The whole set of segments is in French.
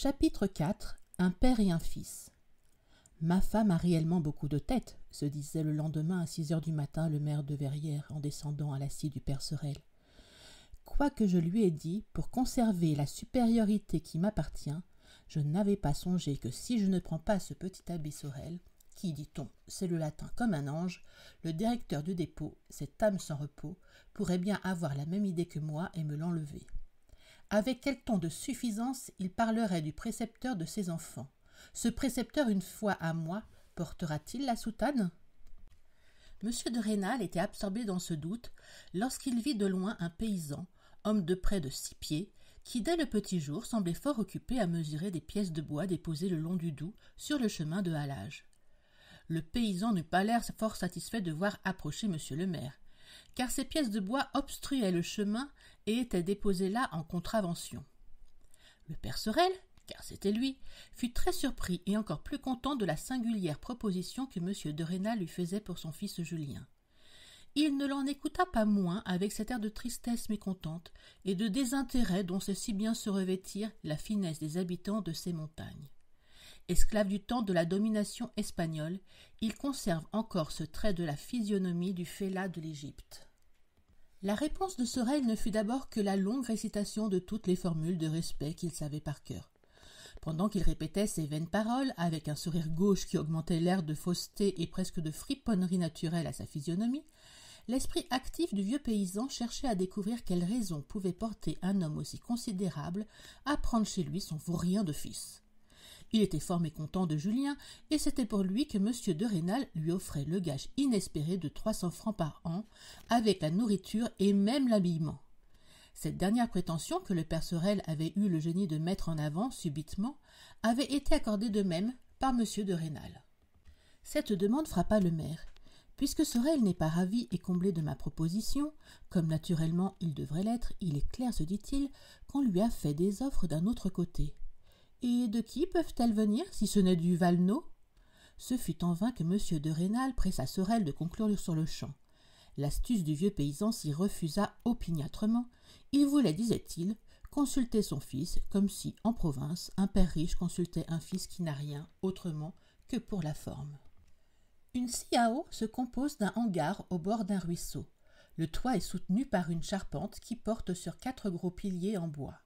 Chapitre 4. Un père et un fils. Ma femme a réellement beaucoup de tête, se disait le lendemain à 6 heures du matin le maire de Verrières en descendant à la scie du père Sorel. Quoique je lui ai dit, pour conserver la supériorité qui m'appartient, je n'avais pas songé que si je ne prends pas ce petit abbé Sorel, qui, dit-on, sait le latin comme un ange, le directeur du dépôt, cette âme sans repos, pourrait bien avoir la même idée que moi et me l'enlever. Avec quel ton de suffisance il parlerait du précepteur de ses enfants. Ce précepteur, une fois à moi, portera-t-il la soutane ? Monsieur de Rênal était absorbé dans ce doute lorsqu'il vit de loin un paysan, homme de près de 6 pieds, qui dès le petit jour semblait fort occupé à mesurer des pièces de bois déposées le long du Doubs sur le chemin de halage. Le paysan n'eut pas l'air fort satisfait de voir approcher monsieur le maire, car ces pièces de bois obstruaient le chemin et étaient déposées là en contravention. Le père Sorel, car c'était lui, fut très surpris et encore plus content de la singulière proposition que monsieur de Rênal lui faisait pour son fils Julien. Il ne l'en écouta pas moins avec cet air de tristesse mécontente et de désintérêt dont sait si bien se revêtir la finesse des habitants de ces montagnes. Esclave du temps de la domination espagnole, il conserve encore ce trait de la physionomie du fellah de l'Égypte. La réponse de Sorel ne fut d'abord que la longue récitation de toutes les formules de respect qu'il savait par cœur. Pendant qu'il répétait ces vaines paroles, avec un sourire gauche qui augmentait l'air de fausseté et presque de friponnerie naturelle à sa physionomie, l'esprit actif du vieux paysan cherchait à découvrir quelle raison pouvait porter un homme aussi considérable à prendre chez lui son vaurien de fils. Il était fort mécontent de Julien, et c'était pour lui que monsieur de Rênal lui offrait le gage inespéré de 300 francs par an, avec la nourriture et même l'habillement. Cette dernière prétention que le père Sorel avait eu le génie de mettre en avant subitement avait été accordée de même par monsieur de Rênal. Cette demande frappa le maire. Puisque Sorel n'est pas ravi et comblé de ma proposition, comme naturellement il devrait l'être, il est clair, se dit-il, qu'on lui a fait des offres d'un autre côté. Et de qui peuvent-elles venir, si ce n'est du Valenod ? Ce fut en vain que monsieur de Rênal pressa Sorel de conclure sur le champ. L'astuce du vieux paysan s'y refusa opiniâtrement. Il voulait, disait-il, consulter son fils, comme si, en province, un père riche consultait un fils qui n'a rien autrement que pour la forme. Une scie à eau se compose d'un hangar au bord d'un ruisseau. Le toit est soutenu par une charpente qui porte sur 4 gros piliers en bois.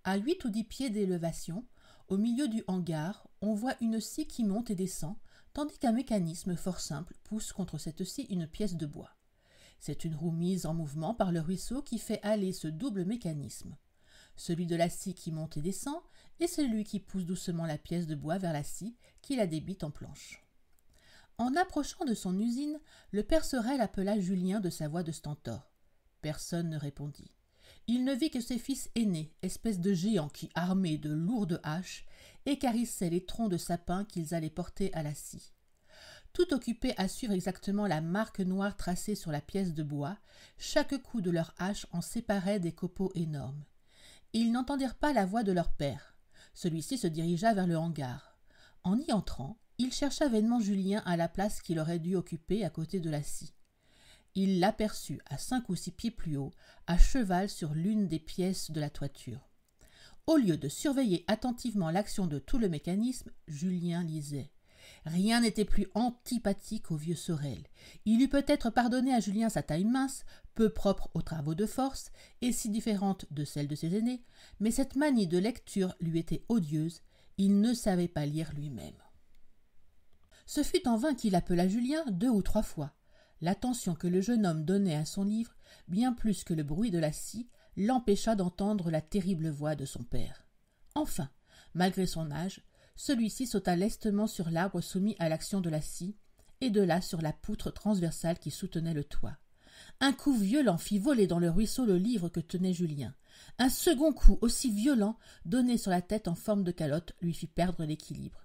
À 8 ou 10 pieds d'élévation, au milieu du hangar, on voit une scie qui monte et descend, tandis qu'un mécanisme fort simple pousse contre cette scie une pièce de bois. C'est une roue mise en mouvement par le ruisseau qui fait aller ce double mécanisme. Celui de la scie qui monte et descend, et celui qui pousse doucement la pièce de bois vers la scie qui la débite en planche. En approchant de son usine, le père Sorel appela Julien de sa voix de stentor. Personne ne répondit. Il ne vit que ses fils aînés, espèces de géants qui, armés de lourdes haches, écarissaient les troncs de sapin qu'ils allaient porter à la scie. Tout occupés à suivre exactement la marque noire tracée sur la pièce de bois, chaque coup de leur hache en séparait des copeaux énormes. Ils n'entendirent pas la voix de leur père. Celui-ci se dirigea vers le hangar. En y entrant, il chercha vainement Julien à la place qu'il aurait dû occuper à côté de la scie. Il l'aperçut à 5 ou 6 pieds plus haut, à cheval sur l'une des pièces de la toiture. Au lieu de surveiller attentivement l'action de tout le mécanisme, Julien lisait. Rien n'était plus antipathique au vieux Sorel. Il eût peut-être pardonné à Julien sa taille mince, peu propre aux travaux de force, et si différente de celle de ses aînés, mais cette manie de lecture lui était odieuse, il ne savait pas lire lui-même. Ce fut en vain qu'il appela Julien 2 ou 3 fois. L'attention que le jeune homme donnait à son livre, bien plus que le bruit de la scie, l'empêcha d'entendre la terrible voix de son père. Enfin, malgré son âge, celui-ci sauta lestement sur l'arbre soumis à l'action de la scie, et de là sur la poutre transversale qui soutenait le toit. Un coup violent fit voler dans le ruisseau le livre que tenait Julien. Un second coup, aussi violent, donné sur la tête en forme de calotte, lui fit perdre l'équilibre.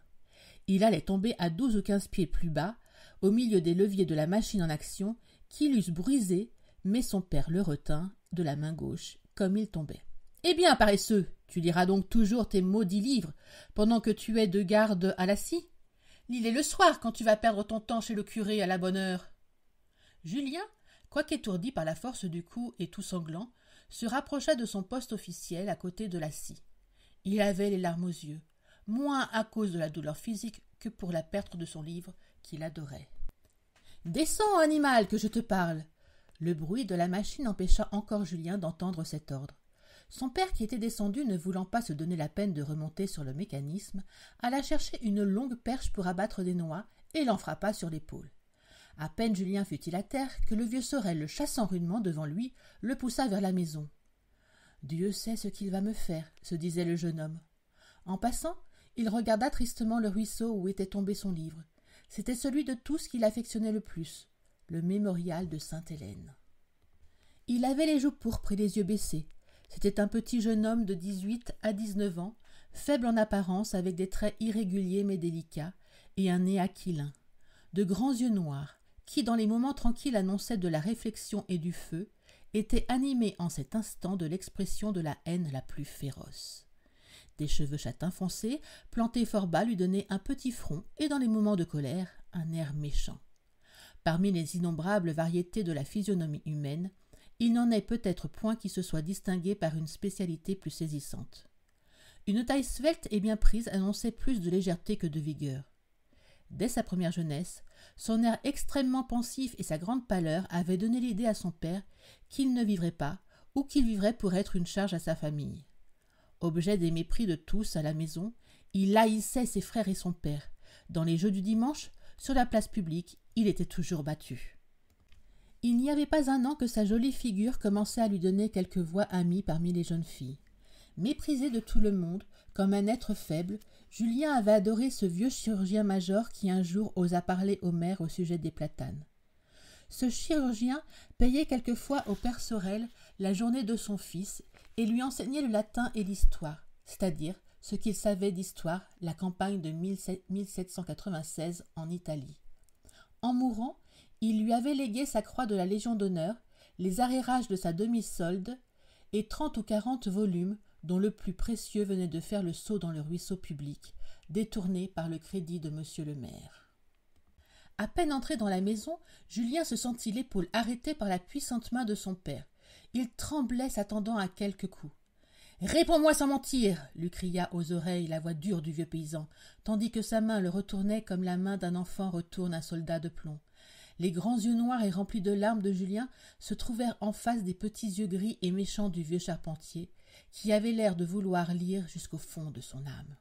Il allait tomber à 12 ou 15 pieds plus bas, au milieu des leviers de la machine en action, qui l'eussent brisé, mais son père le retint de la main gauche, comme il tombait. « Eh bien, paresseux, tu liras donc toujours tes maudits livres, pendant que tu es de garde à la scie ? Lis-les le soir, quand tu vas perdre ton temps chez le curé à la bonne heure. » Julien, quoiqu'étourdi par la force du coup et tout sanglant, se rapprocha de son poste officiel à côté de la scie. Il avait les larmes aux yeux, moins à cause de la douleur physique que pour la perte de son livre qu'il adorait. « Descends, animal, que je te parle !» Le bruit de la machine empêcha encore Julien d'entendre cet ordre. Son père, qui était descendu, ne voulant pas se donner la peine de remonter sur le mécanisme, alla chercher une longue perche pour abattre des noix et l'en frappa sur l'épaule. À peine Julien fut-il à terre que le vieux Sorel, le chassant rudement devant lui, le poussa vers la maison. « Dieu sait ce qu'il va me faire, » se disait le jeune homme. En passant, il regarda tristement le ruisseau où était tombé son livre. C'était celui de tous qu'il affectionnait le plus, le mémorial de Sainte-Hélène. Il avait les joues pourpres et les yeux baissés. C'était un petit jeune homme de 18 à 19 ans, faible en apparence, avec des traits irréguliers mais délicats, et un nez aquilin. De grands yeux noirs, qui dans les moments tranquilles annonçaient de la réflexion et du feu, étaient animés en cet instant de l'expression de la haine la plus féroce. Des cheveux châtains foncés, plantés fort bas, lui donnaient un petit front et, dans les moments de colère, un air méchant. Parmi les innombrables variétés de la physionomie humaine, il n'en est peut-être point qui se soit distingué par une spécialité plus saisissante. Une taille svelte et bien prise annonçait plus de légèreté que de vigueur. Dès sa première jeunesse, son air extrêmement pensif et sa grande pâleur avaient donné l'idée à son père qu'il ne vivrait pas ou qu'il vivrait pour être une charge à sa famille. Objet des mépris de tous à la maison, il haïssait ses frères et son père. Dans les jeux du dimanche, sur la place publique, il était toujours battu. Il n'y avait pas un an que sa jolie figure commençait à lui donner quelques voix amies parmi les jeunes filles. Méprisé de tout le monde, comme un être faible, Julien avait adoré ce vieux chirurgien-major qui un jour osa parler au maire au sujet des platanes. Ce chirurgien payait quelquefois au père Sorel la journée de son fils et lui enseignait le latin et l'histoire, c'est-à-dire ce qu'il savait d'histoire, la campagne de 1796 en Italie. En mourant, il lui avait légué sa croix de la Légion d'honneur, les arrérages de sa demi-solde et 30 ou 40 volumes dont le plus précieux venait de faire le saut dans le ruisseau public, détourné par le crédit de monsieur le maire. À peine entré dans la maison, Julien se sentit l'épaule arrêtée par la puissante main de son père. Il tremblait, s'attendant à quelques coups. « Réponds-moi sans mentir !» lui cria aux oreilles la voix dure du vieux paysan, tandis que sa main le retournait comme la main d'un enfant retourne un soldat de plomb. Les grands yeux noirs et remplis de larmes de Julien se trouvèrent en face des petits yeux gris et méchants du vieux charpentier, qui avait l'air de vouloir lire jusqu'au fond de son âme.